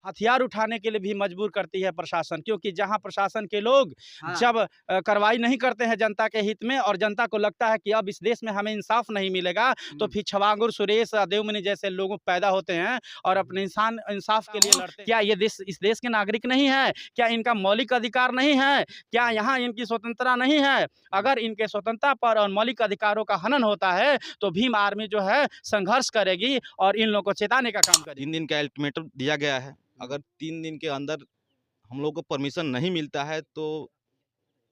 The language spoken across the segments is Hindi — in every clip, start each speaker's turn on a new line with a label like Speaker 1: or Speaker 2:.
Speaker 1: हथियार उठाने के लिए भी मजबूर करती है प्रशासन, क्योंकि जहां प्रशासन के लोग
Speaker 2: हाँ।
Speaker 1: जब कार्रवाई नहीं करते हैं जनता के हित में और जनता को लगता है कि अब इस देश में हमें इंसाफ नहीं मिलेगा, तो फिर छवांगुर सुरेश देवमनी जैसे लोग पैदा होते हैं और अपने इंसाफ के लिए लड़ते हैं। क्या ये देश इस देश के नागरिक नहीं है? क्या इनका मौलिक अधिकार नहीं है? क्या यहाँ इनकी स्वतंत्रता नहीं है? अगर इनके स्वतंत्रता पर और मौलिक अधिकारों का हनन होता है तो भीम आर्मी जो है संघर्ष करेगी और इन लोगों को चेताने का काम करेगी।
Speaker 3: 3 दिन का अल्टीमेटम दिया गया है। अगर 3 दिन के अंदर हम लोग को परमिशन नहीं मिलता है तो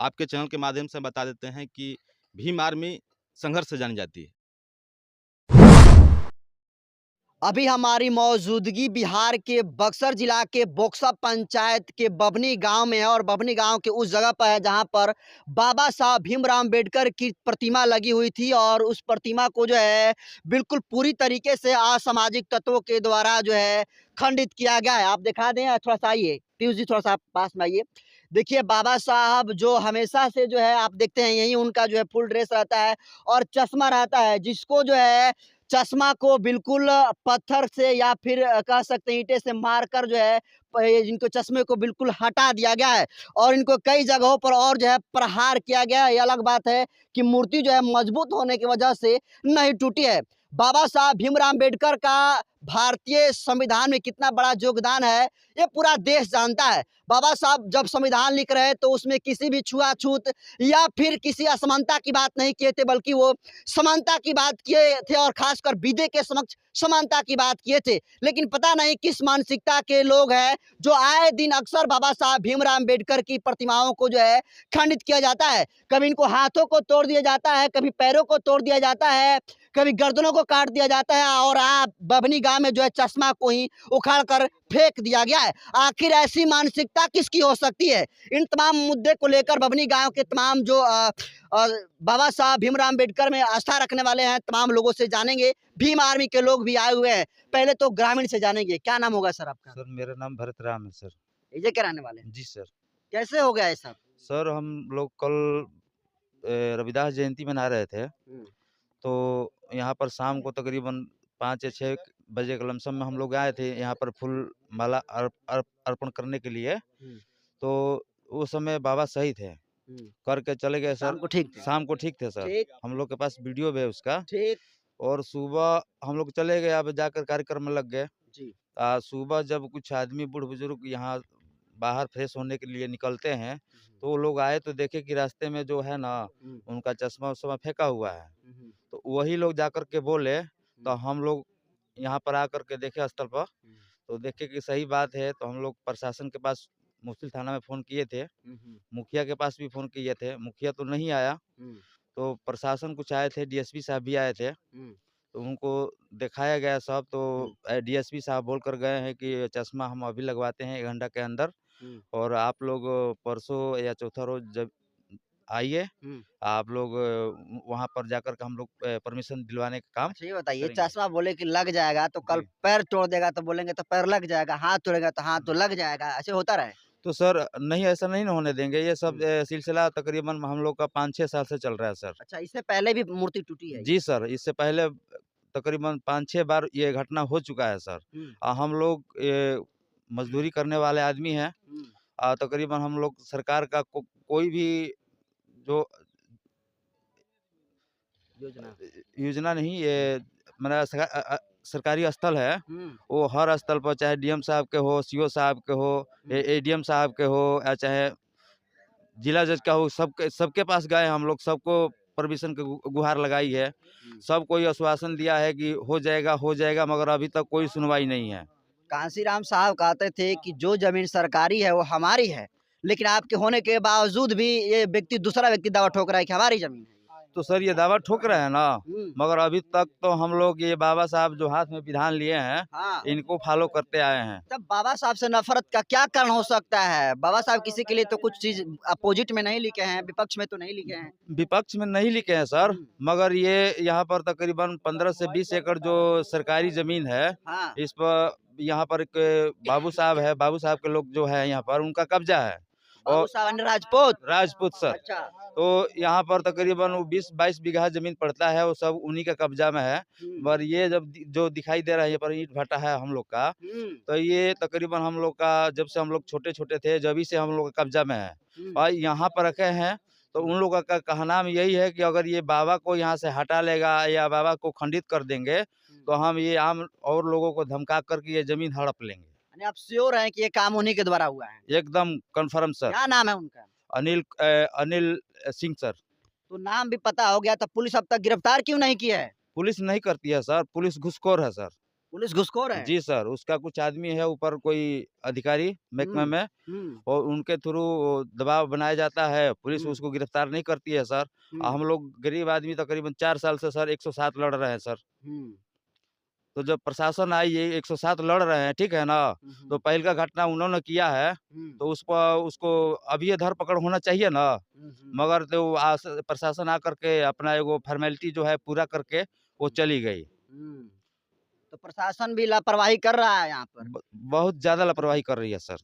Speaker 3: आपके चैनल के माध्यम से बता देते हैं कि भीम आर्मी संघर्ष से जानी जाती है।
Speaker 2: अभी हमारी मौजूदगी बिहार के बक्सर जिला के बोक्सा पंचायत के बभनी गांव में है और बभनी गांव के उस जगह पर है जहां पर बाबा साहब भीमराव अम्बेडकर की प्रतिमा लगी हुई थी और उस प्रतिमा को जो है बिल्कुल पूरी तरीके से असामाजिक तत्वों के द्वारा जो है खंडित किया गया है। आप दिखा दें, थोड़ा सा आइए पीयूष जी, थोड़ा सा आप पास में आइए। देखिए, बाबा साहब जो हमेशा से जो है आप देखते हैं यही उनका जो है फुल ड्रेस रहता है और चश्मा रहता है, जिसको जो है चश्मा को बिल्कुल पत्थर से या फिर कह सकते हैं ईंटे से मारकर जो है इनको चश्मे को बिल्कुल हटा दिया गया है और इनको कई जगहों पर और जो है प्रहार किया गया है। ये अलग बात है कि मूर्ति जो है मजबूत होने की वजह से नहीं टूटी है। बाबा साहब भीमराव अम्बेडकर का भारतीय संविधान में कितना बड़ा योगदान है ये पूरा देश जानता है। बाबा साहब जब संविधान लिख रहे तो उसमें किसी भी छुआछूत या फिर किसी असमानता की बात नहीं किए थे, बल्कि वो समानता की बात किए थे और खासकर विदे के समक्ष समानता की बात किए थे। लेकिन पता नहीं किस मानसिकता के लोग हैं जो आए दिन अक्सर बाबा साहब भीमराव अम्बेडकर की प्रतिमाओं को जो है खंडित किया जाता है। कभी इनको हाथों को तोड़ दिया जाता है, कभी पैरों को तोड़ दिया जाता है, कभी गर्दनों को काट दिया जाता है और बभनी गांव में जो है चश्मा को ही उखाड़ कर फेंक दिया गया है। आखिर ऐसी मानसिकता किसकी हो सकती है? इन तमाम मुद्दे को लेकर बभनी गांव के तमाम जो बाबा साहब भीमराव अम्बेडकर में आस्था रखने वाले हैं तमाम लोगों से जानेंगे। भीम आर्मी के लोग भी आए हुए हैं। पहले तो ग्रामीण से जानेंगे। क्या नाम होगा सर आपका?
Speaker 4: सर मेरा नाम भरत राम है सर।
Speaker 2: ये क्या रहने वाले हैं?
Speaker 4: जी सर।
Speaker 2: कैसे हो गया ये सब?
Speaker 4: सर हम लोग कल रविदास जयंती मना रहे थे, तो यहाँ पर शाम को तकरीबन 5 या 6 बजे के लमसम में हम लोग आए थे यहाँ पर फूल माला अर्पण करने के लिए। तो उस समय बाबा सही थे, करके चले गए सर। शाम को ठीक थे सर। हम लोग के पास वीडियो भी है उसका। और सुबह हम लोग चले गए, अब जाकर कार्यक्रम में लग गए। सुबह जब कुछ आदमी बूढ़ बुजुर्ग यहाँ बाहर फ्रेश होने के लिए निकलते हैं तो वो लोग आए तो देखे कि रास्ते में जो है ना उनका चश्मा उस्मा फेंका हुआ है। तो वही लोग जाकर के बोले, तो हम लोग यहाँ पर आकर के देखे स्थल पर, तो देखे कि सही बात है। तो हम लोग प्रशासन के पास मुफस्सिल थाना में फ़ोन किए थे, मुखिया के पास भी फ़ोन किए थे, मुखिया तो नहीं आया। तो प्रशासन कुछ आए थे, डीएसपी साहब भी आए थे, तो उनको दिखाया गया सब। तो डीएसपी साहब बोल कर गए हैं कि चश्मा हम अभी लगवाते हैं 1 घंटा के अंदर, और आप लोग परसों या चौथा रोज जब आइए, आप लोग वहाँ पर जाकर के हम लोग परमिशन दिलवाने का काम।
Speaker 2: अच्छा, ये बताइए,
Speaker 4: करेंगे।
Speaker 2: चश्मा बोले कि लग जाएगा तो कल
Speaker 4: जी।
Speaker 2: पैर तोड़ देगा तो बोलेंगे तो पैर लग जाएगा, हाथ तोड़ेगा तो हाथ तो लग जाएगा, ऐसे होता रहे?
Speaker 4: तो सर नहीं, ऐसा नहीं ना होने देंगे। ये सब सिलसिला तकरीबन हम लोग का 5-6 साल से चल रहा है सर।
Speaker 2: अच्छा, इससे पहले भी मूर्ति टूटी है?
Speaker 4: जी सर, इससे पहले तकरीबन 5-6 बार ये घटना हो चुका है सर। हम लोग मजदूरी करने वाले आदमी हैं। तकरीबन हम लोग सरकार का कोई भी जो योजना नहीं, ये मेरा सरकारी स्थल है, वो हर स्थल पर चाहे डीएम साहब के हो, सीओ साहब के हो, एडीएम साहब के हो या चाहे जिला जज का हो, सबके पास गए हम लोग, सबको परमिशन की गुहार लगाई है। सब कोई आश्वासन दिया है कि हो जाएगा, मगर अभी तक कोई सुनवाई नहीं है।
Speaker 2: कांसीराम साहब कहते थे कि जो जमीन सरकारी है वो हमारी है, लेकिन आपके होने के बावजूद भी ये व्यक्ति दूसरा व्यक्ति दावा ठोक रहा है कि हमारी जमीन है।
Speaker 4: तो सर ये दावा ठोक रहे हैं ना, मगर अभी तक तो हम लोग ये बाबा साहब जो हाथ में विधान लिए हैं, इनको फॉलो करते आए हैं।
Speaker 2: तब बाबा साहब से नफरत का क्या कारण हो सकता है? बाबा साहब किसी के लिए तो कुछ चीज अपोजिट में नहीं लिखे हैं, विपक्ष में तो नहीं लिखे हैं।
Speaker 4: विपक्ष में नहीं लिखे हैं सर, मगर ये यहाँ पर तकरीबन 15 से 20 एकड़ जो सरकारी जमीन है, इस पर यहाँ पर एक बाबू साहब है, बाबू साहब के लोग जो है यहाँ पर उनका कब्जा है।
Speaker 2: बाबू साहब राजपूत।
Speaker 4: राजपूत सर।
Speaker 2: अच्छा।
Speaker 4: तो यहाँ पर तकरीबन वो 20-22 बीघा जमीन पड़ता है, वो सब उन्हीं का कब्जा में है। पर ये जो दिखाई दे रहा है, ये पर ईंट भट्टा है हम लोग का, तो ये तकरीबन हम लोग का जब से हम लोग छोटे-छोटे थे, जभी से हम लोग का कब्जा में है और यहाँ पर रखे हैं। तो उन लोगों का कहना यही है कि अगर ये बाबा को यहाँ से हटा लेगा या बाबा को खंडित कर देंगे, तो हम ये आम और लोगों को धमका करके ये जमीन हड़प लेंगे।
Speaker 2: यानी आप श्योर हैं कि ये काम उन्हीं के द्वारा हुआ है?
Speaker 4: एकदम कन्फर्म सर।
Speaker 2: क्या नाम है उनका?
Speaker 4: अनिल सिंह सर।
Speaker 2: तो नाम भी पता हो गया, तो पुलिस अब तक गिरफ्तार क्यों नहीं किया है?
Speaker 4: पुलिस नहीं करती है सर, पुलिस घुसखोर है सर।
Speaker 2: पुलिस घुसखोर है?
Speaker 4: जी सर, उसका कुछ आदमी है ऊपर, कोई अधिकारी महकमे में, और उनके थ्रू दबाव बनाया जाता है। पुलिस उसको गिरफ्तार नहीं करती है सर। हम लोग गरीब आदमी तकरीबन 4 साल से सर 107 लड़ रहे हैं सर। तो जब प्रशासन आई, ये 107 लड़ रहे हैं, ठीक है ना, तो पहल का घटना उन्होंने किया है, तो उसको अभी ये धरपकड़ होना चाहिए ना, मगर तो प्रशासन आकर के अपना एगो फॉर्मेलिटी जो है पूरा करके वो चली गई।
Speaker 2: तो प्रशासन भी लापरवाही कर रहा है यहाँ पर?
Speaker 4: बहुत ज्यादा लापरवाही कर रही है सर।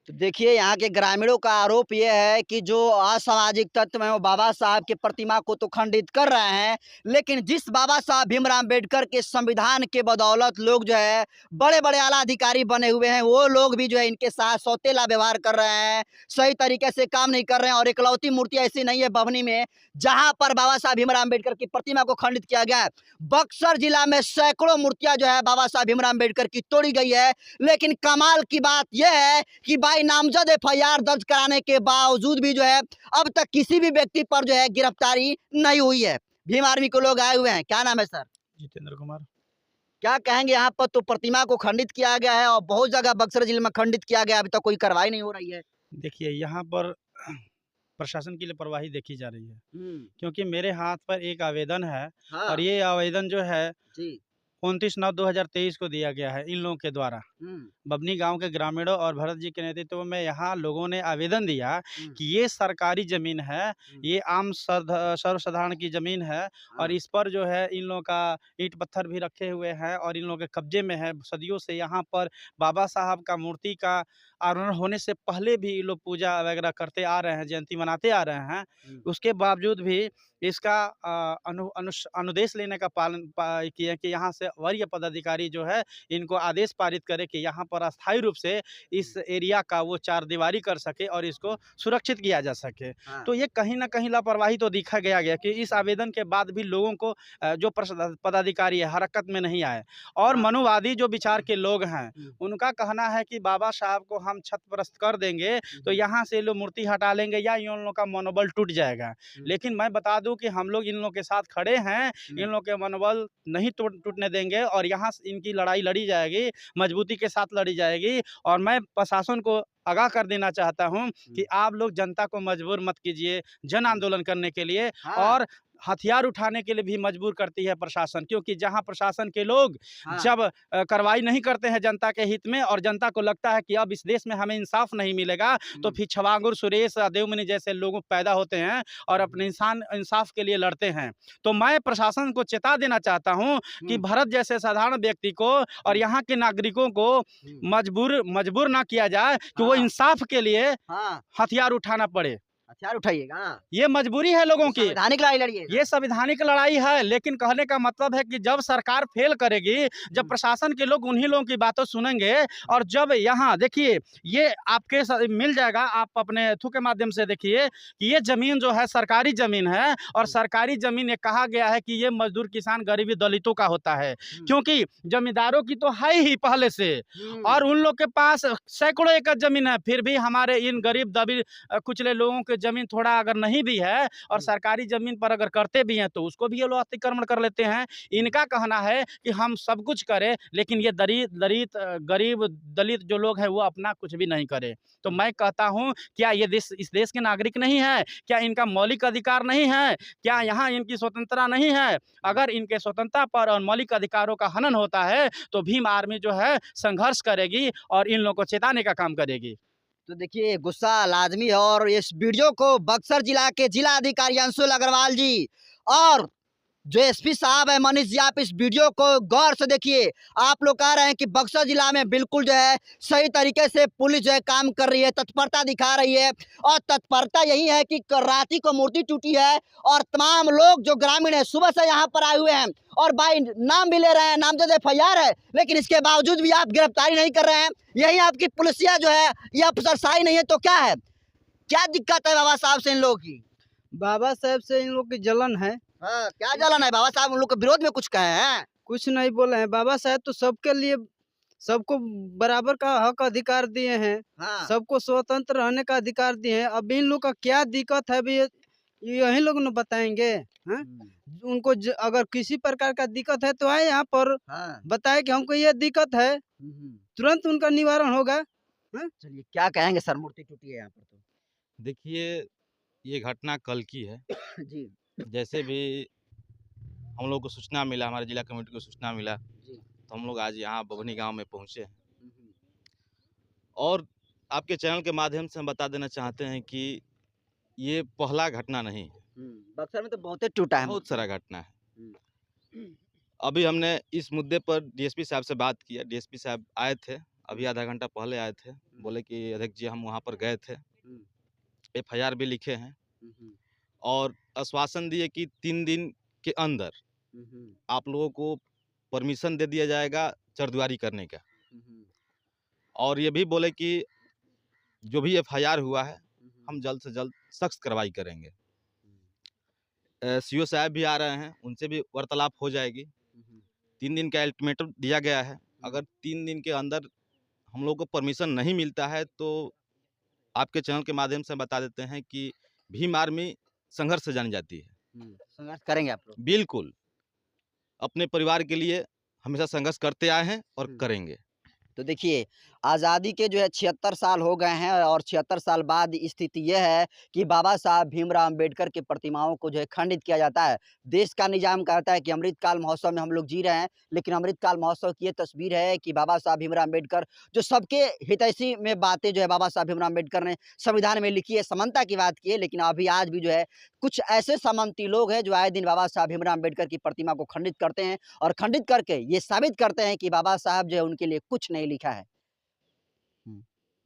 Speaker 2: तो देखिए, यहाँ के ग्रामीणों का आरोप ये है कि जो असामाजिक तत्व हैं वो बाबा साहब की प्रतिमा को तो खंडित कर रहे हैं, लेकिन जिस बाबा साहब भीमराव अम्बेडकर के संविधान के बदौलत लोग जो है बड़े बड़े आला अधिकारी बने हुए हैं, वो लोग भी जो है इनके साथ सौतेला व्यवहार कर रहे हैं, सही तरीके से काम नहीं कर रहे हैं। और इकलौती मूर्ति ऐसी नहीं है बभनी में जहाँ पर बाबा साहब भीमराव अम्बेडकर की प्रतिमा को खंडित किया गया है। बक्सर जिला में सैकड़ों मूर्तियां जो है बाबा साहब भीमराव अम्बेडकर की तोड़ी गई है, लेकिन कमाल की बात यह है कि नामजद FIR दर्ज कराने के बावजूद भी जो है अब तक किसी भी व्यक्ति पर जो है गिरफ्तारी नहीं हुई है। भीम आर्मी को लोग आए हुए हैं। क्या नाम है सर?
Speaker 1: जितेंद्र कुमार।
Speaker 2: क्या कहेंगे, यहाँ पर तो प्रतिमा को खंडित किया गया है और बहुत जगह बक्सर जिले में खंडित किया गया, अभी तक कोई कार्रवाई नहीं हो रही है।
Speaker 1: देखिए, यहाँ पर प्रशासन की लापरवाही देखी जा रही है, क्योंकि मेरे हाथ पर एक आवेदन है।
Speaker 2: हाँ।
Speaker 1: और ये आवेदन जो है
Speaker 2: जी
Speaker 1: 29/9/2023 को दिया गया है इन लोगों के द्वारा। बभनी गांव के ग्रामीणों और भरत जी के नेतृत्व में यहाँ लोगों ने आवेदन दिया कि ये सरकारी ज़मीन है, ये आम सर्वसाधारण की ज़मीन है, और इस पर जो है इन लोगों का ईंट पत्थर भी रखे हुए हैं और इन लोगों के कब्जे में है। सदियों से यहाँ पर बाबा साहब का मूर्ति का आरोहण होने से पहले भी ये लोग पूजा वगैरह करते आ रहे हैं, जयंती मनाते आ रहे हैं। उसके बावजूद भी इसका अनुदेश लेने का पालन किया कि यहाँ से वरीय पदाधिकारी जो है इनको आदेश पारित करे कि यहाँ पर अस्थायी रूप से इस एरिया का वो चारदीवारी कर सके और इसको सुरक्षित किया जा सके। तो ये कहीं ना कहीं लापरवाही तो दिखा गया कि इस आवेदन के बाद भी लोगों को जो पदाधिकारी है हरकत में नहीं आए। और मनुवादी जो विचार के लोग हैं उनका कहना है कि बाबा साहब को हम छतप्रस्त कर देंगे तो यहाँ से लोग मूर्ति हटा लेंगे या इन लोगों का मनोबल टूट जाएगा। लेकिन मैं बता दूं कि हम लोग इन लोगों के साथ खड़े हैं, इन लोगों के मनोबल नहीं टूटने देंगे और यहाँ इनकी लड़ाई लड़ी जाएगी, मजबूती के साथ लड़ी जाएगी। और मैं प्रशासन को आगाह कर देना चाहता हूं कि आप लोग जनता को मजबूर मत कीजिए जन आंदोलन करने के लिए। और हथियार उठाने के लिए भी मजबूर करती है प्रशासन, क्योंकि जहां प्रशासन के लोग जब कार्रवाई नहीं करते हैं जनता के हित में और जनता को लगता है कि अब इस देश में हमें इंसाफ नहीं मिलेगा, तो फिर छवांगुर सुरेश देवमणि जैसे लोग पैदा होते हैं और अपने इंसाफ के लिए लड़ते हैं। तो मैं प्रशासन को चेता देना चाहता हूं कि भरत जैसे साधारण व्यक्ति को और यहाँ के नागरिकों को मजबूर ना किया जाए कि वो इंसाफ के लिए हथियार उठाना पड़े।
Speaker 2: हथियार उठाइएगा,
Speaker 1: ये मजबूरी है लोगों की।
Speaker 2: संवैधानिक लड़ाई लड़िए।
Speaker 1: ये संवैधानिक लड़ाई है, लेकिन कहने का मतलब है कि जब सरकार फेल करेगी, जब प्रशासन के लोग उन्हीं लोगों की बातों सुनेंगे, और जब यहाँ देखिए ये आपके मिल जाएगा, आप अपने थ्रू के माध्यम से देखिए कि ये जमीन जो है सरकारी जमीन है, और सरकारी जमीन ये कहा गया है कि ये मजदूर किसान गरीबी दलितों का होता है, क्योंकि जमींदारों की तो है ही पहले से, और उन लोग के पास सैकड़ों एकड़ जमीन है, फिर भी हमारे इन गरीब दबी कुचले लोगों के जमीन थोड़ा अगर नहीं भी है और सरकारी जमीन पर अगर करते भी हैं तो उसको भी ये लोग अतिक्रमण कर लेते हैं। इनका कहना है कि हम सब कुछ करें, लेकिन ये गरीब दलित जो लोग हैं वो अपना कुछ भी नहीं करे। तो मैं कहता हूं, क्या ये इस देश के नागरिक नहीं है? क्या इनका मौलिक अधिकार नहीं है? क्या यहाँ इनकी स्वतंत्रता नहीं है? अगर इनके स्वतंत्रता पर और मौलिक अधिकारों का हनन होता है तो भीम आर्मी जो है संघर्ष करेगी और इन लोगों को चेताने का काम करेगी।
Speaker 2: तो देखिए, गुस्सा लाजमी है और इस वीडियो को बक्सर जिला के जिला अधिकारी अंशुल अग्रवाल जी और जो एसपी साहब है मनीष जी, आप इस वीडियो को गौर से देखिए। आप लोग कह रहे हैं कि बक्सर जिला में बिल्कुल जो है सही तरीके से पुलिस जो है काम कर रही है, तत्परता दिखा रही है। और तत्परता यही है कि राती को मूर्ति टूटी है और तमाम लोग जो ग्रामीण है सुबह से यहाँ पर आए हुए हैं और भाई नाम भी ले रहे हैं, नामजद एफआईआर है, लेकिन इसके बावजूद भी आप गिरफ्तारी नहीं कर रहे हैं। यही आपकी पुलिसिया जो है ये अफसरशाही नहीं है तो क्या है? क्या दिक्कत है बाबा साहब से इन लोगों की?
Speaker 5: बाबा साहब से इन लोग की जलन है।
Speaker 2: हाँ, क्या जलन है? बाबा साहब उन लोग के विरोध में कुछ कहे हैं?
Speaker 5: कुछ नहीं बोले हैं। बाबा साहब तो सबके लिए सबको बराबर का हक अधिकार दिए हैं,
Speaker 2: हाँ।
Speaker 5: सबको स्वतंत्र रहने का अधिकार दिए हैं। अब इन लोग का क्या दिक्कत है भी यही लोग न बताएंगे। हाँ? उनको अगर किसी प्रकार का दिक्कत है तो आए यहाँ पर
Speaker 2: हाँ।
Speaker 5: बताए कि हमको ये दिक्कत है, तुरंत उनका निवारण होगा।
Speaker 2: चलिए क्या कहेंगे सर, मूर्ति टूटी है यहाँ पर तो।
Speaker 3: देखिए, ये घटना कल की है।
Speaker 2: जी
Speaker 3: जैसे भी हम लोग को सूचना मिला, हमारे जिला कमेटी को सूचना मिला,
Speaker 2: जी।
Speaker 3: तो हम लोग आज यहाँ बभनी गांव में पहुँचे हैं। और आपके चैनल के माध्यम से हम बता देना चाहते हैं कि ये पहला घटना नहीं है,
Speaker 2: बक्सर में तो बहुत टूटा है।
Speaker 3: बहुत सारा घटना है। अभी हमने इस मुद्दे पर डीएसपी साहब से बात किया। डीएसपी साहब आए थे, अभी आधा घंटा पहले आए थे। बोले कि अध्यक्ष जी हम वहाँ पर गए थे, एफआईआर भी लिखे हैं और आश्वासन दिए कि 3 दिन के अंदर आप लोगों को परमिशन दे दिया जाएगा चरदुआरी करने का। और ये भी बोले कि जो भी एफआईआर हुआ है हम जल्द से जल्द सख्त कार्रवाई करेंगे। सीओ साहब भी आ रहे हैं, उनसे भी वार्तालाप हो जाएगी। 3 दिन का अल्टीमेटम दिया गया है। अगर 3 दिन के अंदर हम लोग को परमिशन नहीं मिलता है तो आपके चैनल के माध्यम से बता देते हैं कि भीम आर्मी संघर्ष से जानी जाती है।
Speaker 2: संघर्ष करेंगे आप लोग?
Speaker 3: बिल्कुल, अपने परिवार के लिए हमेशा संघर्ष करते आए हैं और करेंगे।
Speaker 2: तो देखिए आज़ादी के जो है 76 साल हो गए हैं और 76 साल बाद स्थिति यह है कि बाबा साहब भीमराव अम्बेडकर की प्रतिमाओं को जो है खंडित किया जाता है। देश का निजाम कहता है कि अमृतकाल महोत्सव में हम लोग जी रहे हैं, लेकिन अमृतकाल महोत्सव की ये तस्वीर है कि बाबा साहब भीमराव अम्बेडकर जो सबके हितैषी में बातें जो है बाबा साहब भीमराव अम्बेडकर ने संविधान में लिखी है, समानता की बात की है, लेकिन अभी आज भी जो है कुछ ऐसे सामंती लोग हैं जो आए दिन बाबा साहब भीमराव अम्बेडकर की प्रतिमा को खंडित करते हैं और खंडित करके ये साबित करते हैं कि बाबा साहब जो है उनके लिए कुछ नहीं लिखा है।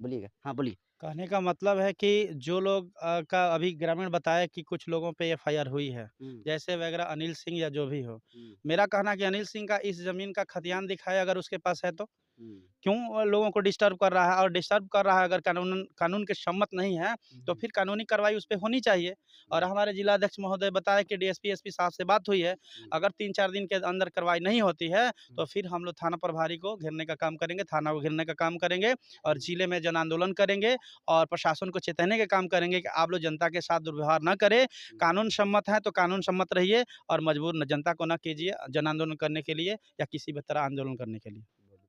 Speaker 2: बोलिएगा। हाँ बोलिए।
Speaker 1: कहने का मतलब है कि जो लोग का अभी ग्रामीण बताया कि कुछ लोगों पे एफआईआर हुई है, जैसे वगैरह अनिल सिंह या जो भी हो। मेरा कहना कि अनिल सिंह का इस जमीन का खतियान दिखाए अगर उसके पास है तो क्यों लोगों को डिस्टर्ब कर रहा है, और डिस्टर्ब कर रहा है अगर कानून के सम्मत नहीं है तो फिर कानूनी कार्रवाई उस पर होनी चाहिए। और हमारे जिला अध्यक्ष महोदय बताया कि डीएसपी एसपी साहब से बात हुई है, अगर 3-4 दिन के अंदर कार्रवाई नहीं होती है तो फिर हम लोग थाना प्रभारी को घेरने का काम करेंगे, थाना को घेरने का काम करेंगे और जिले में जन आंदोलन करेंगे और प्रशासन को चेताने का काम करेंगे कि आप लोग जनता के साथ दुर्व्यवहार न करें। कानून सम्मत है तो कानून सम्मत रहिए और मजबूर जनता को न कीजिए जन आंदोलन करने के लिए या किसी भी तरह आंदोलन करने के लिए।